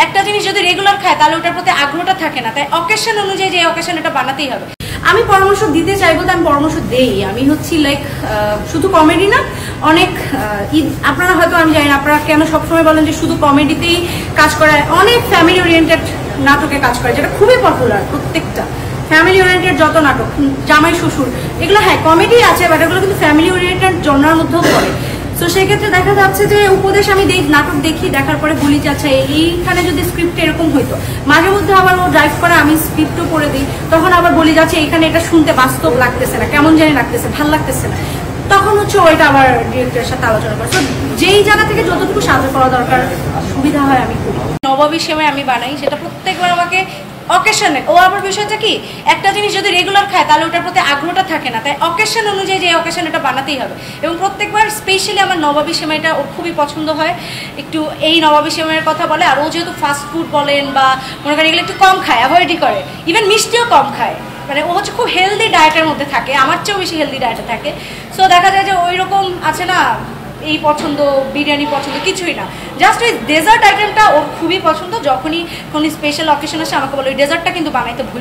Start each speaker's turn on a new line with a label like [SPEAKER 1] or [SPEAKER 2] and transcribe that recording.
[SPEAKER 1] একটা জিনিস যদি রেগুলার খায় তাহলে ওটার প্রতি আগ্রহটা থাকে না, তাই অকেশন অনুযায়ী যে অকেশন এটা বানাতেই হবে। আমি পরামর্শ দিতে চাইবো, তো আমি পরামর্শ দেই। আমি হচ্ছি লাইক শুধু কমেডি না, অনেক আপনারা হয়তো আমি জানি না আপনারা কেন সবসময় বলেন যে শুধু কমেডিতেই কাজ করায়, অনেক ফ্যামিলি ওরিয়েন্টেড নাটকে কাজ করে যেটা খুবই পপুলার। প্রত্যেকটা ফ্যামিলি ওরিয়েন্টেড যত নাটক, জামাই শ্বশুর, এগুলো হ্যাঁ কমেডি আছে, বাট এগুলো কিন্তু ফ্যামিলি ওরিয়েন্টেড জনরার মধ্যেও পড়ে। তো সেক্ষেত্রে দেখা যাচ্ছে যে উপদেশ আমি নাটক দেখি, দেখার পরে বলি যে আচ্ছা এইখানে যদি স্ক্রিপ্ট এরকম হইতো। মাঝে মধ্যে আবার ও ড্রাইভ করে, আমি স্ক্রিপ্টও করে দিই, তখন আবার বলি যাচ্ছে এইখানে এটা শুনতে বাস্তব লাগতেছে না, কেমন জানি লাগতেছে, ভাল লাগতেছে না, তখন হচ্ছে ওইটা আবার ডিরেক্টরের সাথে আলোচনা করে। তো যেই জায়গা থেকে যতটুকু সাহায্য করা দরকার, সুবিধা হয় আমি করি। নবাবী সেমাই আমি বানাই, সেটা প্রত্যেকবার আমাকে অকেশনে। ও আবার বিষয়টা কি, একটা জিনিস যদি রেগুলার খায় তাহলে ওটার প্রতি আগ্রহটা থাকে না, তাই অকেশন অনুযায়ী যে অকেশন এটা বানাতেই হবে। এবং প্রত্যেকবার স্পেশালি আমার নবাবী সেমাইটা ওর খুবই পছন্দ হয়। একটু এই নবাবী সেমাইয়ের কথা বলে, আর ও যেহেতু ফাস্ট ফুড বলেন বা মনে করেন এগুলো একটু কম খায়, অ্যাভয়েডই করে, ইভেন মিষ্টিও কম খায়, মানে ও হচ্ছে খুব হেলদি ডায়েটের মধ্যে থাকে, আমার চেয়েও বেশি হেলদি ডায়েটে থাকে। সো দেখা যায় যে ওই রকম আছে না, এই পছন্দ, বিরিয়ানি পছন্দ, কিছুই না, জাস্ট ওই ডেজার্ট আইটেমটা ওর খুবই পছন্দ। যখনই কোনো স্পেশাল অকেশন আসে আমাকে বলে ওই ডেজার্টটা কিন্তু বানাইতে ভুল